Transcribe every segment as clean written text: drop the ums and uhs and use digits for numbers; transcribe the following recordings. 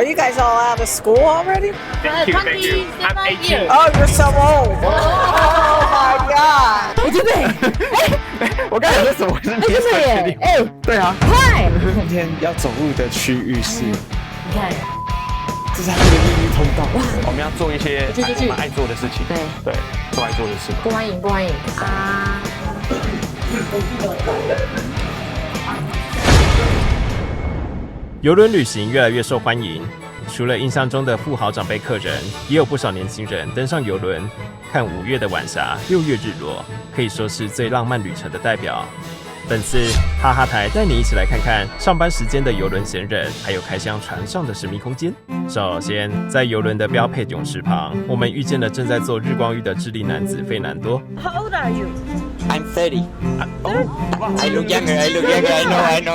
Are you guys all out of school already? Thank you. I'm 18. Oh, you're so old. Oh my god. 我真的耶，我刚才说什么？是真的耶，对啊。快！今天要走入的区域是，你看，这是他们的秘密通道。我们要做一些去我们爱做的事情。对，做爱做的事。不欢迎啊！邮轮旅行越来越受欢迎，除了印象中的富豪长辈客人，也有不少年轻人登上邮轮，看5月的晚霞、6月日落，可以说是最浪漫旅程的代表。本次哈哈台带你一起来看看上班时间的邮轮闲人，还有开箱船上的神秘空间。首先，在邮轮的标配泳池旁，我们遇见了正在做日光浴的智利男子费南多。How old are you? I'm 30. I look younger. I know.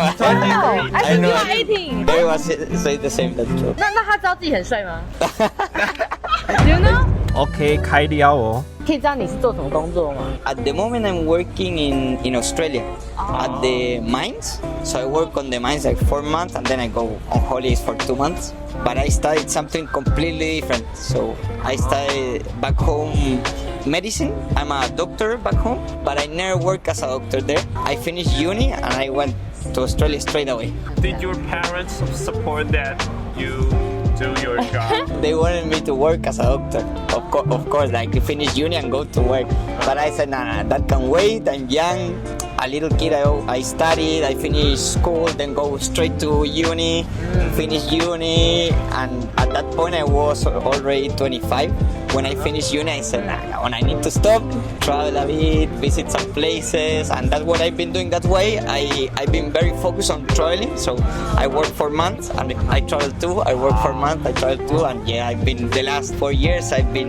I think you are 18. Everyone say the same. That's true. 那他知道自己很帅吗 ？Do you know？ OK， 开撩哦。可以知道你是做什么工作吗 At the moment, I'm working in Australia at the mines. So I work on the mines like 4 months, and then I go on holidays for 2 months. But I studied something completely different. So I studied back home medicine. I'm a doctor back home, but I never worked as a doctor there. I finished uni and I went to Australia straight away. Did your parents support that you do your job? They wanted me to work as a doctor. Of course, like to finish uni and go to work. But I said, nah, that can wait. I'm young. A little kid, I studied, I finished school, then go straight to uni, finish uni, and at that point I was already 25. When I finished uni, I said, nah, I need to stop, travel a bit, visit some places, and that's what I've been doing that way. I've been very focused on traveling, so I work for months, and I travel too, I work for months, I travel too, and yeah, I've been, the last 4 years, I've been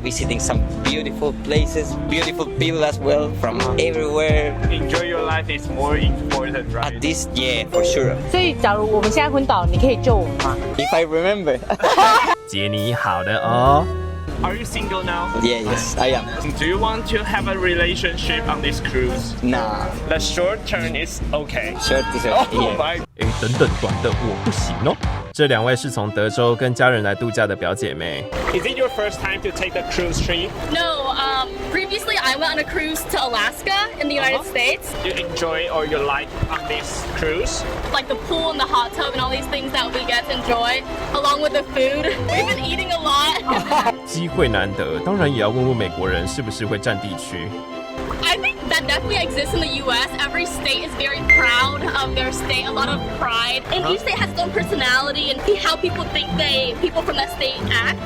visiting some beautiful places, beautiful people as well, from everywhere. Enjoy your life is more important, right? At this, yeah, for sure. 所以，假如我们现在昏倒，你可以救我们吗？ If I remember. 杰尼好的哦。Are you single now? Yeah, yes, I am. Do you want to have a relationship on this cruise? Nah, The short term is okay. short is Oh okay. my. 等等，短的我不行哦。这2位是从德州跟家人来度假的表姐妹。Is it your first time to take the cruise trip? No, previously I went on a cruise to Alaska in the United States. You enjoy or you like on this cruise? Like the pool and the hot tub and all these things that we get to enjoy, along with the food. We've been eating a lot. 机会难得，当然也要问问美国人是不是会占地区。I think that definitely exists in the U.S. Every state is very proud of their state, a lot of pride. And each state has its own personality and how people think people from that state act.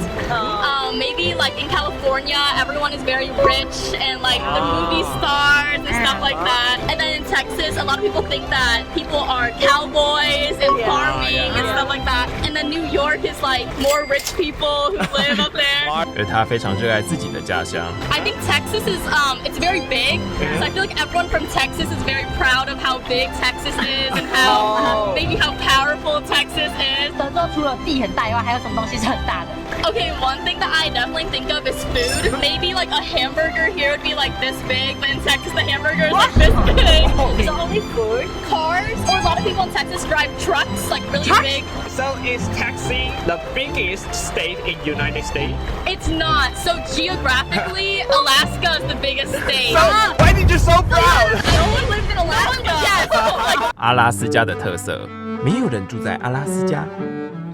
Maybe like in California, everyone is very rich and like the movie stars and stuff like that. And then in Texas, a lot of people think that people are cowboys and farming and stuff like that. And then New York is like more rich people who live up there. 而他非常热爱自己的家乡。 I think Texas is it's very big, so I feel like everyone from Texas is very proud of how big Texas is and how maybe how powerful Texas is. 德州除了地很大以外，还有什么东西是很大的？ Okay, one thing that I definitely think of is food. Maybe like a hamburger here would be like this big, but in Texas the hamburger is like this big. So only food, cars, or a lot of people in Texas drive trucks, like really big. So is Texas the biggest state in United States? It's not. So geographically, Alaska is the biggest state. Why did you so proud? No one lives in Alaska. Yes. Like, 阿拉斯加的特色，没有人住在阿拉斯加。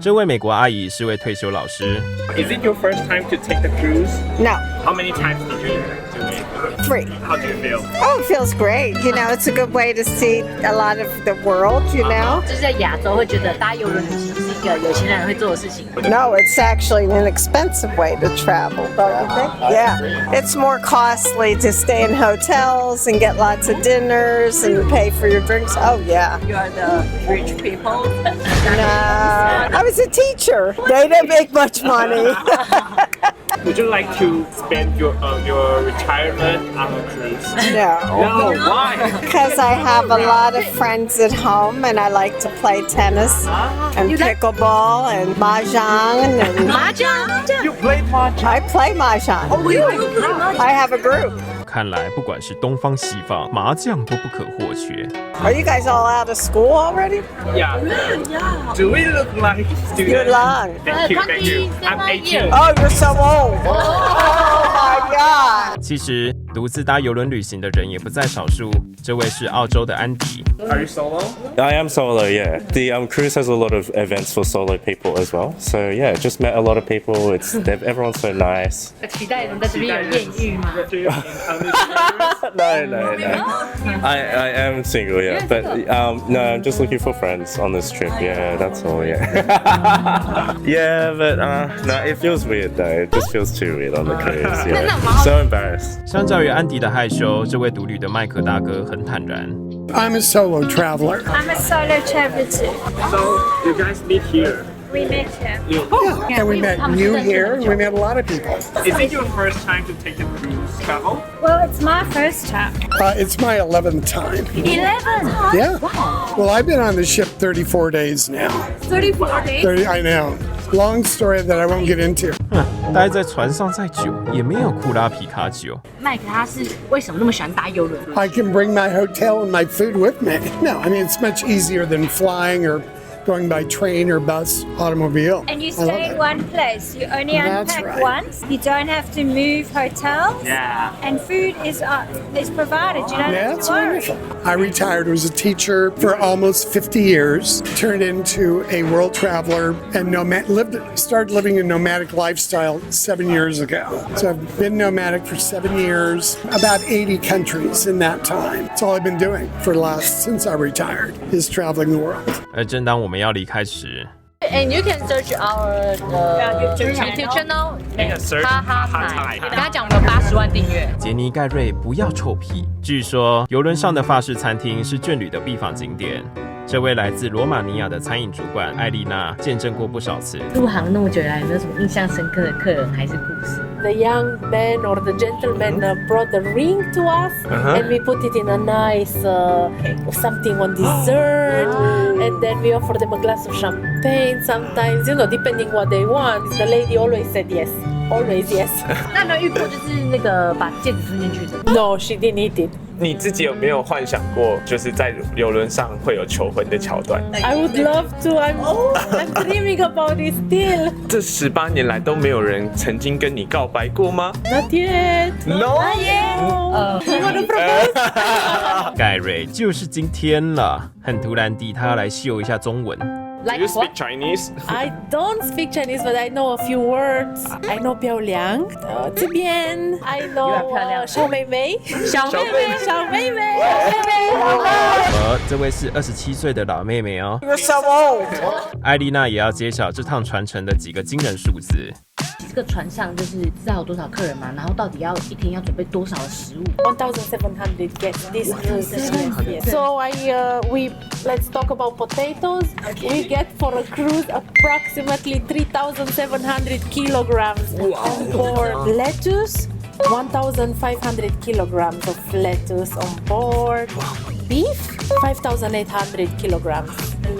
这位美国阿姨是位退休老师。 Is it your first time to take the cruise? No, How many times did you do it? 3. How do you feel? Oh, it feels great. You know, it's a good way to see a lot of the world, you know? 就是在亚洲会觉得搭邮轮旅行是一个有钱人会做的事情。 No, it's actually an expensive way to travel. Don't you think? Yeah. It's more costly to stay in hotels and get lots of dinners and pay for your drinks. Oh, yeah. You are the rich people. No, I was a teacher. They didn't make much money. Would you like to spend your retirement on a cruise? No. No, why? Because I have a lot of friends at home and I like to play tennis and pickleball and mahjong and 麻将， You play mahjong? I play mahjong. Oh, you play mahjong? I have a group. 看来，不管是东方西方，麻将都不可或缺。Are you guys all out of school already? Yeah. Do we look like students? You're young. Thank you, thank you. I'm 18. Oh, you're so old. Oh my God. 其实，独自搭邮轮旅行的人也不在少数。这位是澳洲的安迪。Are you solo? I am solo, yeah. The cruise has a lot of events for solo people as well. So yeah, just met a lot of people. Everyone's so nice. 期待能在这边有艳遇吗？ No. I am single, yeah. But no, I'm just looking for friends on this trip. Yeah, that's all. Yeah. Yeah, but no, it feels weird though. It just feels too weird on the cruise. Yeah. So embarrassed. 相较于安迪的害羞，这位独旅的麦克大哥很坦然。I'm a solo traveler. I'm a solo traveler too. So you guys meet here. We met here. Yeah, and we met you here, and we met a lot of people. Is it your first time to take the cruise travel? Well, it's my first time. It's my 11th time. 11? Yeah. Well, I've been on the ship 34 days now. 34 days? 30, I know. Long story that I won't get into. 待在船上再久，也没有库拉皮卡酒。麦克他是为什么那么喜欢搭邮轮？ I can bring my hotel and my food with me. No, I mean, it's much easier than flying or going by train or bus, automobile. And you I love stay in it. one place. You only That's unpack right. once. You don't have to move hotels. Yeah. And food is provided. You don't Yeah, have it's to worry. wonderful. I retired, was a teacher for almost 50 years, turned into a world traveler, and started living a nomadic lifestyle 7 years ago. So I've been nomadic for 7 years, about 80 countries in that time. That's all I've been doing since I retired, is traveling the world. 而正当我们要离开时， And you can search our YouTube channel. Search 哈哈哈台，台跟他讲我们有80万订阅。杰尼盖瑞不要臭屁。据说邮轮上的法式餐厅是眷侣的必访景点。这位来自罗马尼亚的餐饮主管艾丽娜见证过不少次。入行那么久来，有没有什么印象深刻的客人还是故事？ The young man or the gentleman brought the ring to us, and we put it in a nice something on dessert, and then we offer them a glass of champagne. Sometimes, depending what they want. The lady always said yes, always yes. 那有没有遇过就是那个把戒指吞进去的？ No, she didn't eat it. 你自己有没有幻想过，就是在邮轮上会有求婚的桥段？ I would love to. I'm dreaming about it still. 这18年来都没有人曾经跟你告白过吗 Not yet.？No. You wanna propose? 盖瑞就是今天了，很突然地，他要来秀一下中文。 Do you speak Chinese? I don't speak Chinese, but I know a few words. I know 漂亮，这边 I know 小妹妹，小妹妹。这位是27岁的老妹妹哦。 You're so old. 艾丽娜也要揭晓这趟船程的几个惊人数字。这个船上就是知道有多少客人嘛，然后到底一天要准备多少的食物1,700 guests this cruise. Yes. So let's talk about potatoes. We get for a cruise approximately 3,700 kilograms on board. Lettuce, 1,500 kilograms of lettuce on board. Beef, 5,800 kilograms.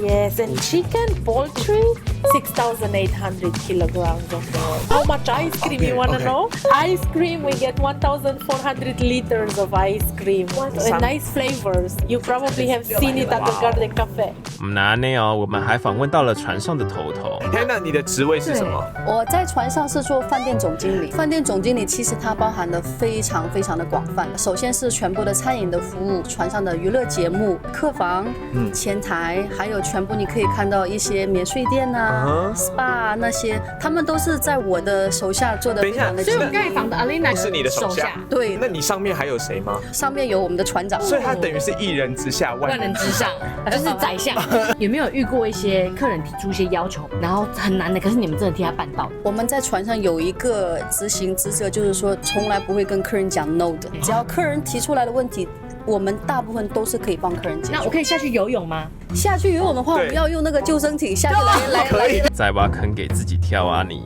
Yes, and chicken, poultry, 6,800 kilograms on board. How much ice cream you want to know? Ice cream, we get 1,400 liters of ice cream. And nice flavors. You probably have seen it at the Garden Cafe. 难呢哦，我们还访问到了船上的头头。那你的职位是什么？我在船上是做饭店总经理。饭店总经理其实它包含的非常非常的广泛。首先是全部的餐饮的服务，船上的娱乐节目、客房、前台，还有全部你可以看到一些免税店啊、SPA 那些，他们都是在我的手下做的非常的。所以我们刚才访的 Alina 是你的手下。对。那你上面还有谁吗？上面有我们的船长。所以他等于是一人之下，万人之上，就是宰相。有没有遇过一些客人提出一些要求，然后很难的，可是你们真的替他办到？我们在船上有一个执行职责，就是说从来不会跟客人讲 no 的，只要客人提出来的问题，我们大部分都是可以帮客人解决。那我可以下去游泳吗？下去游泳的话，我们要用那个救生艇下去来。再挖坑给自己跳啊你！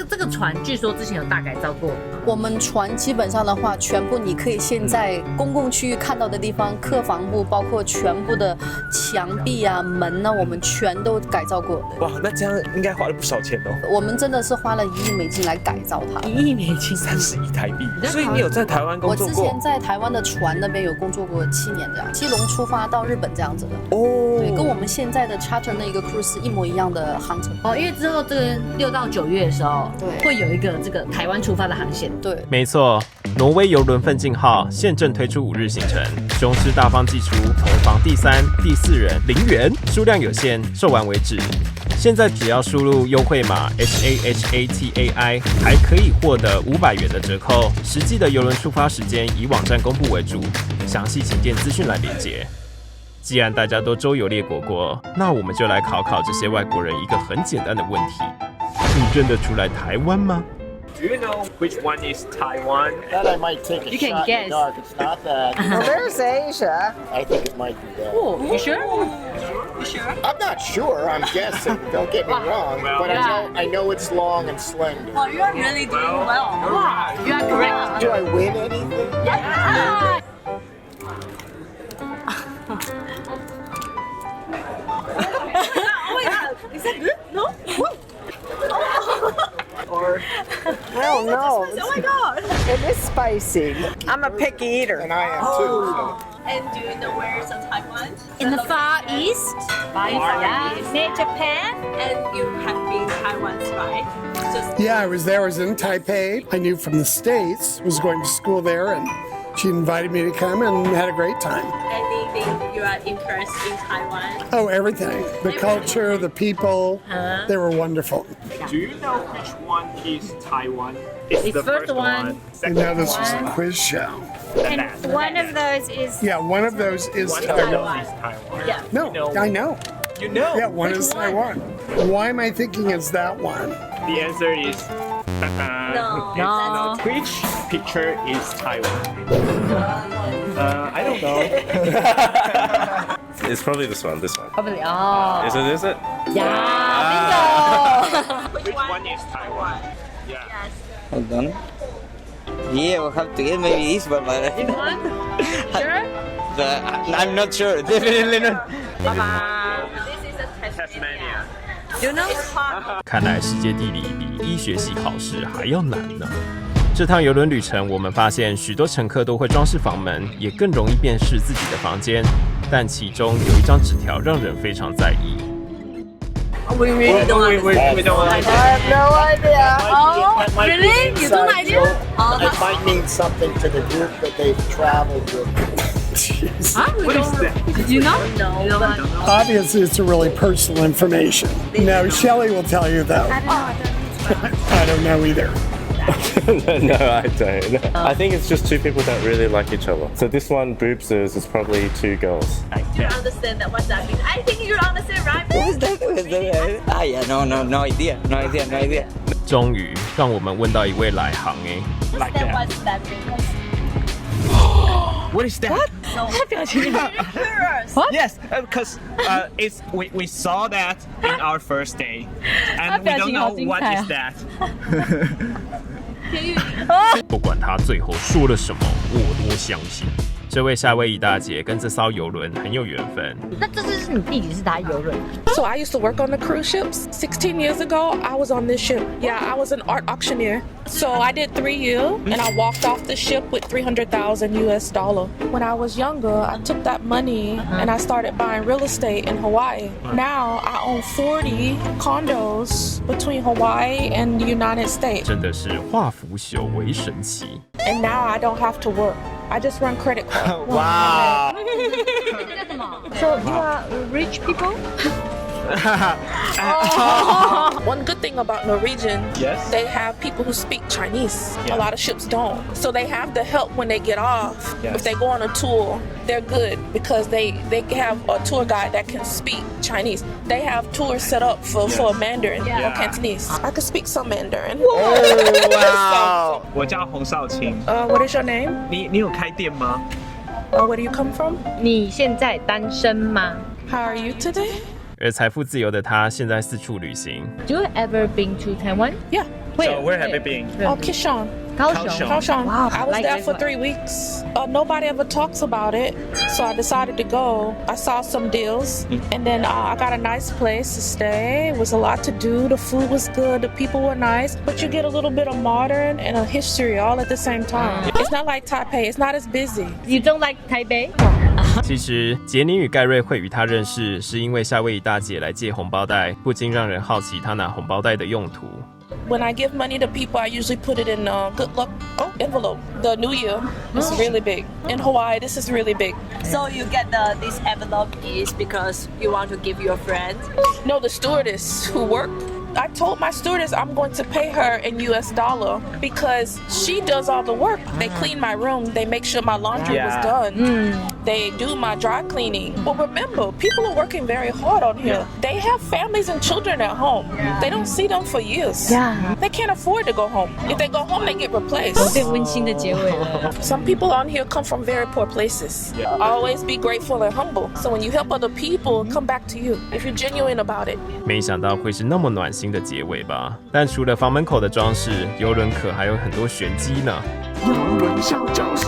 这这个船据说之前有大改造过。我们船基本上的话，全部你可以现在公共区域看到的地方，客房部包括全部的墙壁啊、门啊，我们全都改造过。哇，那这样应该花了不少钱哦。我们真的是花了1亿美金来改造它。1亿美金，30亿台币。所以你有在台湾工作过？我之前在台湾的船那边有工作过7年这样，基隆出发到日本这样子的。哦，对，跟我们现在的 charter 那个 cruise 一模一样的航程。哦，因为之后这个6到9月的时候，对，会有一个这个台湾出发的航线。对，没错，挪威邮轮奋进号现正推出5日行程，雄狮大方寄出同房第3、第4人0元，数量有限，售完为止。现在只要输入优惠码 HAHATAI， 还可以获得500元的折扣。实际的邮轮出发时间以网站公布为主，详细请见资讯栏连结。既然大家都周游列国过，那我们就来考考这些外国人一个很简单的问题：你认得出来台湾吗？ Do you know which one is Taiwan? That I might take a You can shot guess. in the dark. It's not that. Well, there's Asia. I think it might be that. Oh, you sure? You sure? I'm not sure. I'm guessing. Don't get me wrong. But I know it's long and slender. Well, you're really doing well. Wow, you are correct. Do I win anything? Yeah. Oh my god, is that good? No? Or I don't know. Oh my god. It is spicy. I'm a picky eater. And I am too. So. And do you know where is Taiwan? In the Far East, Yeah. near Japan. And you have been Taiwan's, right? Just Yeah, I was there. I was in Taipei. I knew from the States, was going to school there, and she invited me to come and had a great time. anything you are interested in Taiwan? Oh, everything. The culture, the people, they were wonderful. Do you know which one is Taiwan? It's The first one. I Second know this was a quiz show. And one of those is Yeah, one of those is one Taiwan. is Taiwan. Yeah. No, I know. You know? Yeah, one is Taiwan. Why am I thinking it's that one? The answer is No. Which picture is Taiwan? I don't know. It's probably this one. This one. Probably. Oh. Is it? Yeah. Which one is Taiwan? Yeah. Hold on. Yeah, we'll have to get maybe this one, but This one? Sure? I'm not sure. Definitely not. This is a Tasmania. You know? 看来世界地理比医学系考试还要难呢。这趟邮轮旅程，我们发现许多乘客都会装饰房门，也更容易辨识自己的房间。但其中有一张纸条让人非常在意。We don't I have no idea. Oh, really? You don't Inside idea? joke. It might mean something to the group that they've traveled with. Huh? What is that? Did you know? No. Obviously, it's a really personal information. No, Shelley will tell you though. I don't know either. No, I don't. I think it's just two people that really like each other. So this one, Boobsters, is probably two girls. Do you understand that? What that means? I think you understand, right? What is that? Ah, yeah, no idea. 终于让我们问到一位来航哎， Like Then that. what's that mean? What is that? Curious. Yes, because we saw that in our first day, and we don't know what is that. 不管他最后说了什么，我都相信。这位夏威夷大姐跟这艘邮轮很有缘分。那这是你弟弟是搭邮轮。 So I used to work on the cruise ships. 16 years ago, I was on this ship. Yeah, I was an art auctioneer. So I did 3 years, and I walked off the ship with $300,000 US. When I was younger, I took that money and I started buying real estate in Hawaii. Now I own 40 condos between Hawaii and the United States. 真的是化腐朽为神奇。 And now I don't have to work. I just run credit card. Wow. So you are rich people? One good thing about Norwegian, Yes. they have people who speak Chinese. Yeah. A lot of ships don't. So they have the help when they get off. Yes. If they go on a tour, they're good because they have a tour guide that can speak Chinese. They have tours set up for Mandarin Yeah. or Cantonese. I can speak some Mandarin. Wow. 我叫洪少卿。 What is your name? 你有开店吗？ Where do you come from? 你现在单身吗？ How are you today? 而财富自由的他现在四处旅行。Do you ever been to Taiwan? Yeah. So where have you been? Oh, Kaohsiung. Kaohsiung. Wow, I was like there this for one. 3 weeks. Nobody ever talks about it, so I decided to go. I saw some deals, and then I got a nice place to stay. It was a lot to do. The food was good. The people were nice. But you get a little bit of modern and a history all at the same time. It's not like Taipei. It's not as busy. You don't like Taipei? 其实杰尼与盖瑞会与他认识，是因为夏威夷大姐来借红包袋，不禁让人好奇他拿红包袋的用途。When I give money to people, I usually put it in a good luck envelope. The New Year is really big. In Hawaii, this is really big. So you get this envelope is because you want to give your friend? No, the stewardess who worked. I told my stewardess I'm going to pay her in US dollar because she does all the work. They clean my room. They make sure my laundry was done. They do my dry cleaning. But remember, people are working very hard on here. They have families and children at home. They don't see them for years. They can't afford to go home. If they go home, they get replaced. 有点温馨的结尾了。 Some people on here come from very poor places. Always be grateful and humble. So when you help other people, come back to you if you're genuine about it. 没想到会是那么暖心的结尾吧？但除了房门口的装饰，邮轮可还有很多玄机呢。邮轮小教室，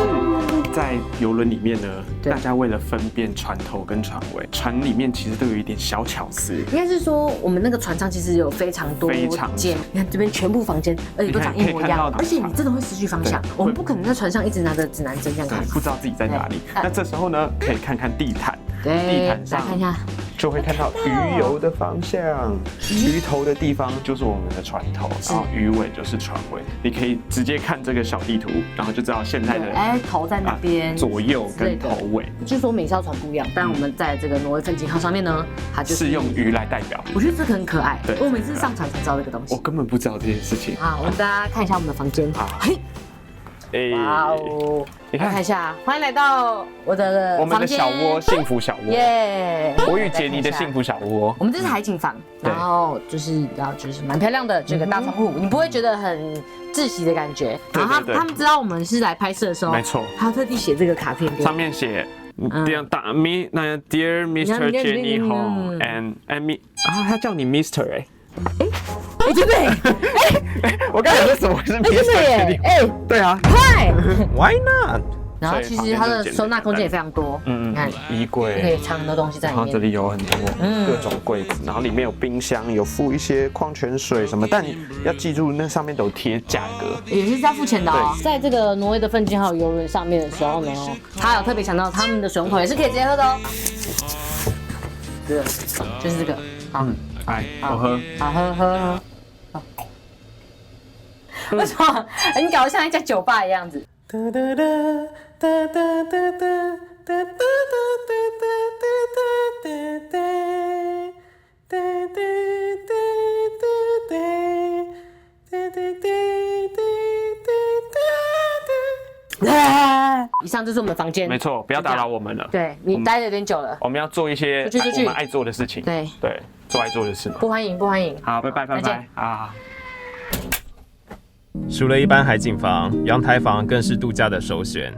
在邮轮里面呢，大家为了分辨船头跟船尾，船里面其实都有一点小巧思。应该是说，我们那个船上其实有非常多间，你看这边全部房间，而且都长一模一样，而且你真的会失去方向。我们不可能在船上一直拿着指南针这样看，不知道自己在哪里。那这时候呢，可以看看地毯，地毯上来看一下。就会看到鱼游的方向，鱼头的地方就是我们的船头，然后鱼尾就是船尾。你可以直接看这个小地图，然后就知道现在的头在那边，左右跟头尾。就是说每艘船不一样，但我们在这个挪威奋进号上面呢，它就是用鱼来代表。我觉得这个很可爱。对，我每次上船才知道这个东西。我根本不知道这件事情。好，我们大家看一下我们的房间。嘿。哇哦！你看一下，欢迎来到我们的小窝，幸福小窝。耶！我与杰尼的幸福小窝。我们这是海景房，然后就是蛮漂亮的这个大窗户，你不会觉得很窒息的感觉。然后他们知道我们是来拍摄的时候，没错，他特地写这个卡片，上面写。Dear Mr. Jenny Hong and me 啊，他叫你 Mr. 真的我刚才说什么是 Mr. 对啊，快 ，Why not？ 然后其实它的收纳空间也非常多，你看衣柜可以藏很多东西在里面。然后这里有很多各种柜子，然后里面有冰箱，有附一些矿泉水什么，但要记住那上面都有贴价格，也是要付钱的哦。在这个挪威的奋进号邮轮上面的时候呢，他有特别强调他们的水龙头也是可以直接喝的哦。这个就是这个，好，来我喝，好喝。为什么？你搞得像一家酒吧的样子。以上就是我们的房间，没错，不要打扰我们了。对你待的有点久了，我们要做一些我们爱做的事情。对，做爱做的事嘛。不欢迎。好，拜拜啊！除了一般海景房，阳台房更是度假的首选。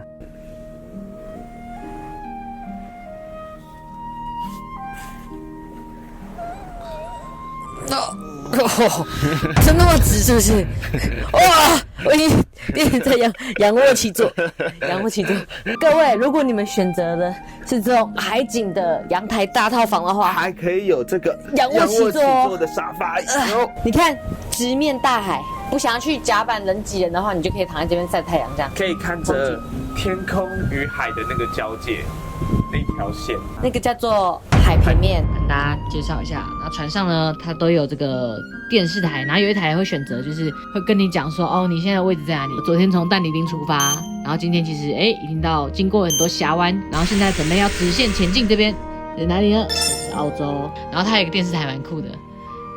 真那么直是不是？哇！我已经在仰卧起坐。各位，如果你们选择的是这种海景的阳台大套房的话，还可以有这个仰卧起坐的沙发。你看，直面大海，不想要去甲板人挤人的话，你就可以躺在这边晒太阳，这样可以看着天空与海的那个交界。那条线，那个叫做海平面。跟大家介绍一下，那船上呢，它都有这个电视台，然后有一台会选择，就是会跟你讲说，哦，你现在的位置在哪里？昨天从但尼丁出发，然后今天其实已经到经过很多峡湾，然后现在准备要直线前进，这边在哪里呢？是澳洲。然后它有一个电视台蛮酷的，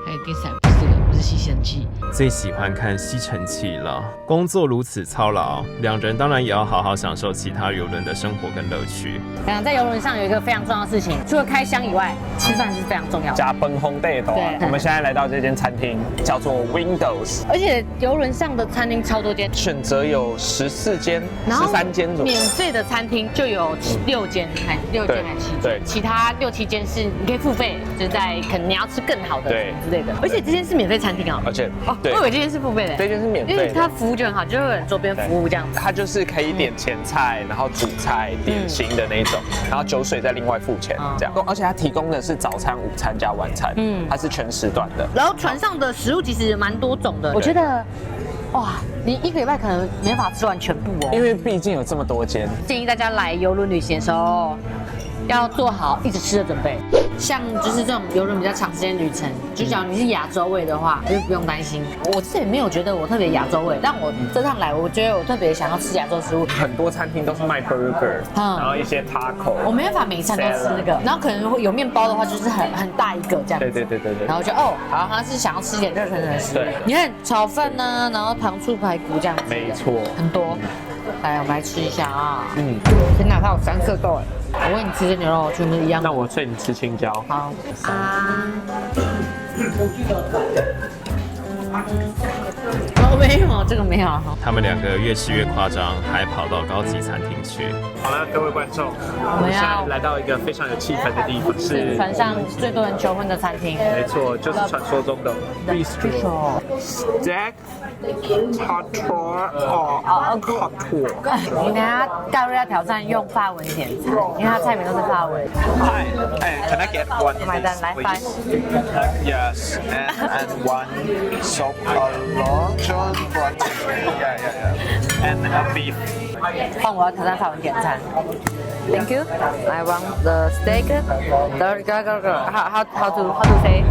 还有电视台不是这个，不是吸尘器。最喜欢看吸尘器了。工作如此操劳，两人当然也要好好享受其他邮轮的生活跟乐趣。在邮轮上有一个非常重要的事情，除了开箱以外，吃饭是非常重要的。加崩烘焙头。我们现在来到这间餐厅，叫做 Windows， 而且邮轮上的餐厅超多间，选择有14间、13间左右。免费的餐厅就有6间还7间，对，其他6、7间是你可以付费，就是在可能你要吃更好的之类的。而且这间是免费餐厅哦，而且我以为这间是付费的，这间是免费的，因为它服务就很好，就会有人桌边服务这样子。它就是可以点前菜，然后主菜、点心的那种，然后酒水再另外付钱这样。而且它提供的是早餐、午餐加晚餐，它是全时段的。然后船上的食物其实蛮多种的，我觉得。哇，你1个礼拜可能没法吃完全部哦，因为毕竟有这么多间。建议大家来邮轮旅行的时候，要做好一直吃的准备。像就是这种邮轮比较长时间旅程，就假如你是亚洲胃的话，就不用担心。我自己也没有觉得我特别亚洲胃，但我这趟来，我觉得我特别想要吃亚洲食物。很多餐厅都是卖 burger，然后一些 taco。我没办法每一餐都吃那个，然后可能会有面包的话，就是很大一个这样。对。然后就好，他是想要吃一点热腾腾的食物。你看炒饭呢，然后糖醋排骨这样子。没错，很多。来，我们来吃一下啊。天哪，它有3色豆哎！我喂你吃这牛肉，全部一样。那我劝你吃青椒。好啊。没有，这个没有。他们2个越吃越夸张，还跑到高级餐厅去。好了，各位观众，我们现在来到一个非常有气氛的地方，是船上最多人求婚的餐厅。没错，就是传说中的 Bistro Stack Couture Couture。你等下盖瑞要挑战用法文点餐，因为他菜名都是法文。Can I get one? 买单来，5. Yes, and one soup long john and a beef. 换我要挑战法文点餐。Thank you. I want the steak. How to say?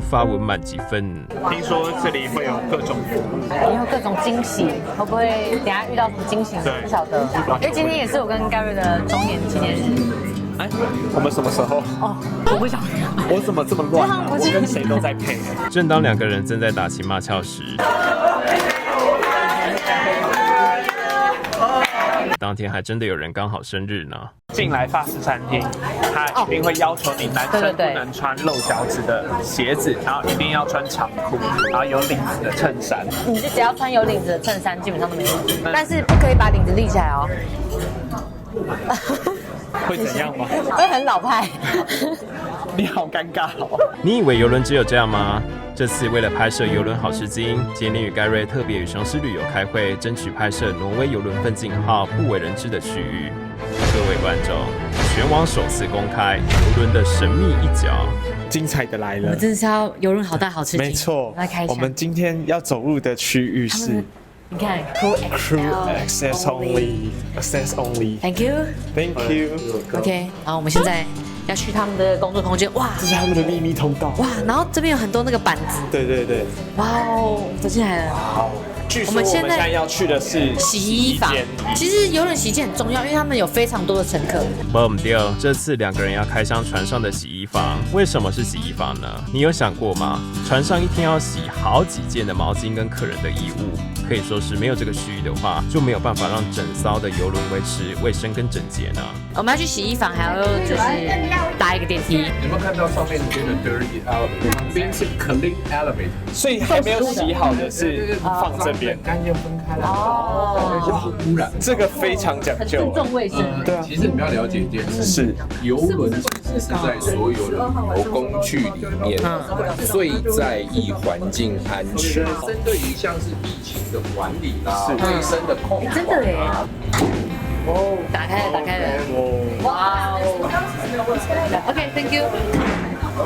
法文满几分？听说这里会有各种服务，也有各种惊喜，会不会等下遇到什么惊喜？不晓得。因为今天也是我跟盖瑞的周年纪念日。哎，我们什么时候？哦，我不晓得。我怎么这么乱啊？我跟谁都在配。正当2个人正在打情骂俏时，当天还真的有人刚好生日呢。进来法式餐厅，他一定会要求你男生不能穿露脚趾的鞋子，然后一定要穿长裤，然后有领子的衬衫。你就只要穿有领子的衬衫，基本上都没问题，但是不可以把领子立起来哦。会怎样吗？会很老派。你好尴尬哦。你以为邮轮只有这样吗？这次为了拍摄邮轮好吃惊，杰尼与盖瑞特别与雄狮旅游开会，争取拍摄挪威邮轮奋进号不为人知的区域。各位观众，全网首次公开邮轮的神秘一角，精彩的来了！我们真的是要邮轮好大好吃惊。没错，来开一下。我们今天要走入的区域是。你看 ，crew access only。Access only。 Thank you。Thank you。OK， 然后我们现在要去他们的工作空间，哇，这是他们的秘密通道。哇，然后这边有很多那个板子。对。哇哦，走进来了。好。据说我们现在要去的是洗衣房。其实邮轮洗衣机很重要，因为他们有非常多的乘客。不对，这次2个人要开箱船上的洗衣房。为什么是洗衣房呢？你有想过吗？船上一天要洗好几件的毛巾跟客人的衣物，可以说是没有这个区域的话，就没有办法让整艘的邮轮维持卫生跟整洁呢。我们要去洗衣房，还要就是搭一个电梯。有没有看到上面这个 dirty elevator？ 旁边是 clean elevator， 所以还没有洗好的是放这边。干净分开来，哦，污染，这个非常讲究，很注重卫生。对啊，其实你们要了解一件事，是邮轮其实是在所有的旅游工具里面最在意环境安全，针对于像是疫情的管理啦、卫生的控管，真的耶。哦，打开了，哇哦 ，OK，Thank you。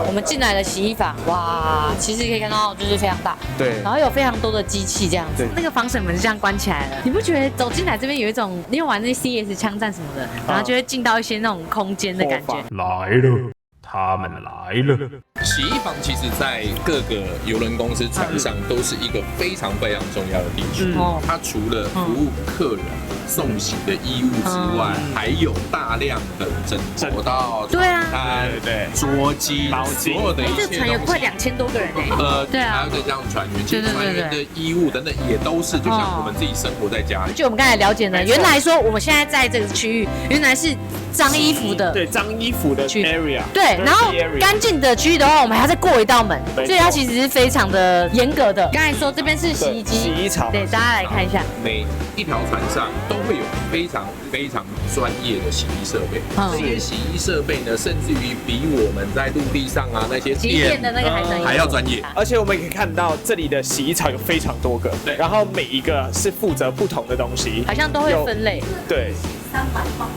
我们进来了洗衣房，哇，其实可以看到就是非常大，对，然后有非常多的机器这样子，那个防水门就这样关起来了。你不觉得走进来这边有一种你有玩那些 CS 枪战什么的，然后就会进到一些那种空间的感觉？来了，他们来了。洗衣房其实在各个邮轮公司船上都是一个非常非常重要的地区。它除了服务客人送洗的衣物之外，还有大量的枕头到对啊，对，桌巾、所有的一切。这船有快2000多个人对啊，还有再加上船员，其实船员的衣物等等也都是，就像我们自己生活在家里。就我们刚才了解呢，原来说我们现在在这个区域，原来是脏衣服的，对，脏衣服的 area。对，然后干净的区域的话，我们还要再过一道门，所以它其实是非常的严格的。刚才说这边是洗衣机、洗衣槽，对，大家来看一下，每一条船上都会有非常非常专业的洗衣设备，这些洗衣设备呢，甚至于比我们在陆地上啊那些洗衣店的那个还要专业。而且我们可以看到这里的洗衣槽有非常多个，对，然后每一个是负责不同的东西，好像都会分类，对，300磅。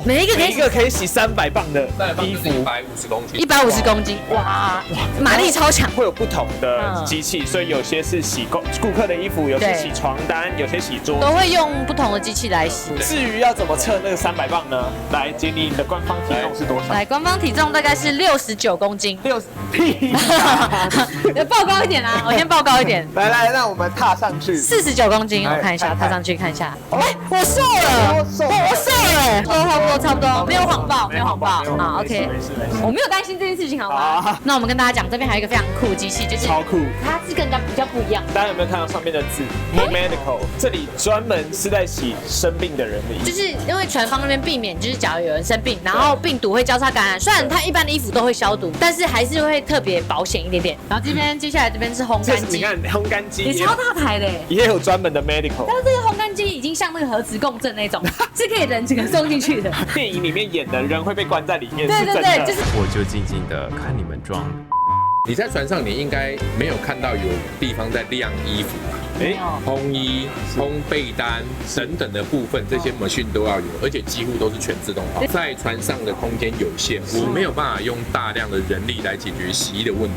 每一个可以洗300磅的衣服，150公斤，150公斤，哇，马力超强。会有不同的机器，所以有些是洗顾客的衣服，有些洗床单，有些洗桌，都会用不同的机器来洗。至于要怎么测那个300磅呢？来，杰尼，你的官方体重是多少？来，官方体重大概是69公斤。屁！报高一点啊，我先报高一点。来，让我们踏上去。49公斤，我看一下，踏上去看一下。哎，我瘦了，我瘦了。差不多，没有谎报，好 ，OK， 我没有担心这件事情，好吗？那我们跟大家讲，这边还有一个非常酷的机器，就是超酷，它是跟人家比较不一样。大家有没有看到上面的字 ？Medical， 这里专门是在洗生病的人的衣服，就是因为船方那边避免，就是假如有人生病，然后病毒会交叉感染，虽然它一般的衣服都会消毒，但是还是会特别保险一点点。然后接下来这边是烘干机，你看烘干机也超大台的，也有专门的 Medical， 但是这个烘干机已经像那个核磁共振那种，是可以人整个送进去的。电影里面演的人会被关在里面，对，就是我就静静的看你们装。你在船上，你应该没有看到有地方在晾衣服。烘衣、烘被单等等的部分，这些 machine 都要有，而且几乎都是全自动化。在船上的空间有限，我没有办法用大量的人力来解决洗衣的问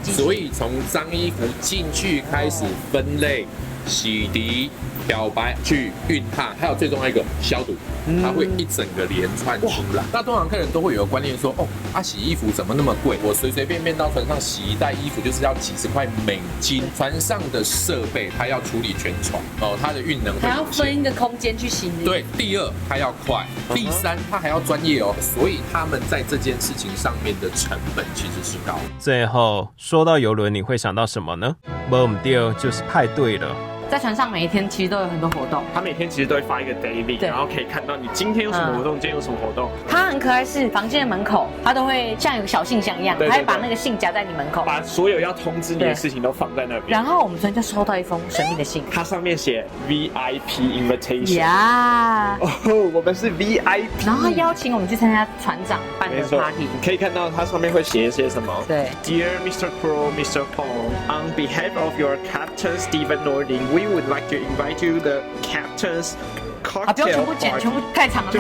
题，所以从脏衣服进去开始分类、洗涤、漂白、去熨烫，还有最重要一个消毒，它会一整个连串出来。那通常客人都会有个观念说，洗衣服怎么那么贵？我随随便便到船上洗一袋衣服就是要几十块美金。船上的设备它要处理全船它的运能会还要分一个空间去洗。对，第二它要快，第三它还要专业所以他们在这件事情上面的成本其实是高。最后说到邮轮，你会想到什么呢？不对，就是派对了。在船上每一天其实都有很多活动，他每天其实都会发一个 daily， 然后可以看到你今天有什么活动，今天有什么活动。它很可爱，是房间的门口，它都会像有个小信箱一样，它会把那个信夹在你门口，把所有要通知你的事情都放在那边。然后我们昨天就收到一封神秘的信，它上面写 VIP invitation， 呀，我们是 VIP， 然后他邀请我们去参加船长办的 party， 你可以看到它上面会写一些什么。对 ，Dear Mr. Crow, Mr. Pong, on behalf of your captain Stephen Nording, we would like to invite you the captain's cocktail party。不用全部剪，全部太长了，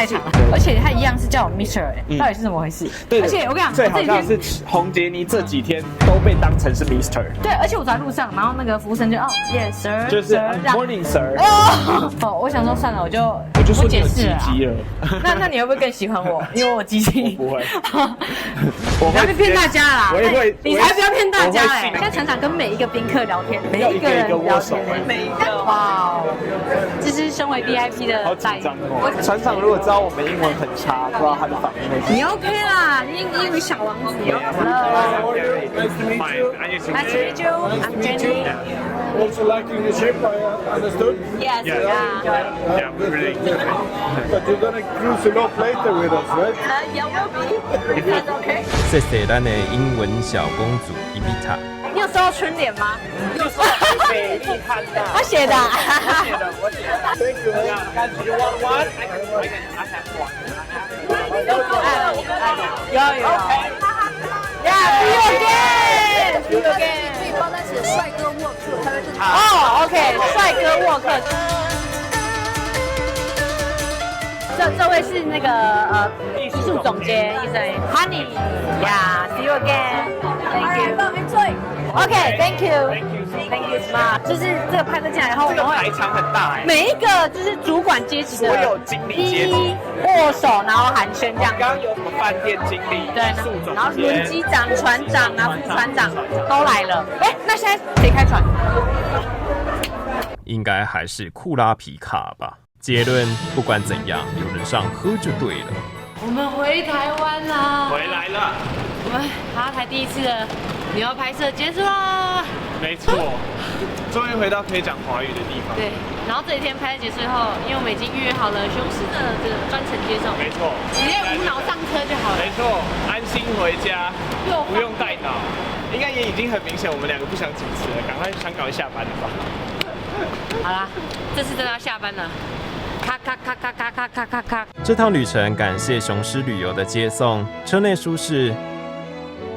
而且他一样是叫我 Mr. 到底是怎么回事？对，而且我跟你讲，最好笑是洪杰尼这几天都被当成是 Mr。对，而且我走在路上，然后那个服务生就Yes sir， 就是 Morning sir。我想说算了，我就不解释了。那你会不会更喜欢我？因为我机器不会，我不要骗大家啦。我也会，你才不要骗大家哎！现在船长跟每一个宾客聊天，每一个人聊天，每一个哇，这是身为 VIP 的待遇。船长如果知道我们英文很差，不知道他的反应会。你 OK 啦，你英语小王子。Hello. Nice to meet you. Nice to meet you. I'm Jenny. Also liking the ship, I understood. Yes. Yeah, really. But you're gonna cruise a lot later with us, right? Yeah, we'll be. That's okay. 谢谢咱的英文小公主伊比塔。你有收到春联吗？有收到美丽汉娜。他写的。我写的。Thank you. You want one? I have one. 有。Yeah, see you again. See you again. 可以帮他写帅哥沃克，他会就OK， 帅哥沃克。这位是那个艺术总监医生 Honey， Yeah, see you again. OK，Thank you，Thank you， 妈。就是这个拍摄进来以后，这个排场很大哎，每一个就是主管阶级的，所有经理阶级握手，然后寒暄这样。刚刚有什么饭店经理、对，宿总监，然后轮机长、船长啊、副船长都来了。哎，那现在谁开船？应该还是库拉皮卡吧。结论，不管怎样，有人上喝就对了。我们回台湾啦！回来了。我们哈台第一次的旅游拍摄结束啦！没错，终于回到可以讲华语的地方。对，然后这几天拍摄结束以后，因为我们已经预约好了雄狮的这个专程接送，没错，直接无脑上车就好了。没错，安心回家，不用带脑。应该也已经很明显，我们两个不想主持了，赶快想赶快下班了吧。好啦，这次真的要下班了。咔咔咔咔咔咔咔咔咔！这趟旅程感谢雄狮旅游的接送，车内舒适，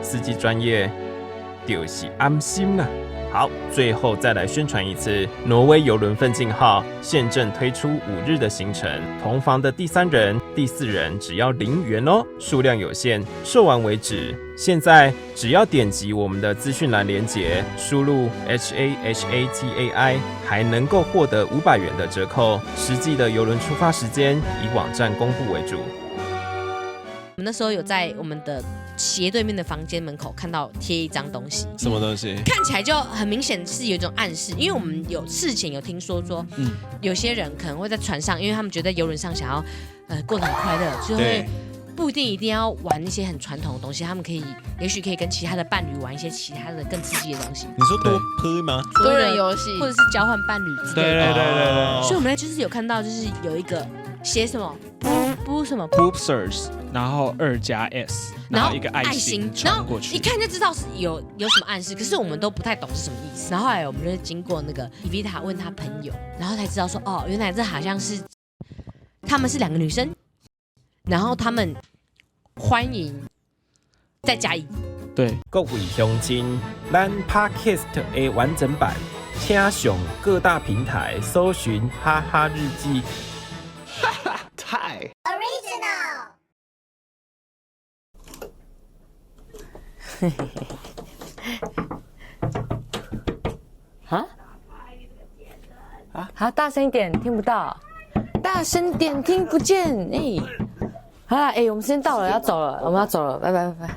司机专业，就是安心了。好，最后再来宣传一次，挪威邮轮奋进号现正推出5日的行程，同房的第3人、第4人只要0元哦，数量有限，售完为止。现在只要点击我们的资讯栏连结，输入 HAHATAI， 还能够获得500元的折扣。实际的邮轮出发时间以网站公布为主。我们那时候有在我们的斜对面的房间门口看到贴一张东西，什么东西？看起来就很明显是有一种暗示，因为我们有事前有听说有些人可能会在船上，因为他们觉得邮轮上想要过得很快乐，就会不一定要玩一些很传统的东西，他们也许可以跟其他的伴侣玩一些其他的更刺激的东西。你说多喝吗？多人游戏，或者是交换伴侣之类的。对。所以我们就是有看到，就是有一个写什么不什么 Poopsters， 然后2+S， 然后一个爱心传过去，一看就知道是有什么暗示，可是我们都不太懂是什么意思。然后后来我们就经过那个伊维塔问他朋友，然后才知道说哦，原来这好像是他们是2个女生，然后他们欢迎再加一。对，各位乡亲，咱 Podcast 的完整版，请上各大平台搜寻哈哈日记。哈哈，太 original。好，大声一点，听不到。大声点，听不见。好啦，我们时间到了，要走了，我们要走了，拜拜拜拜。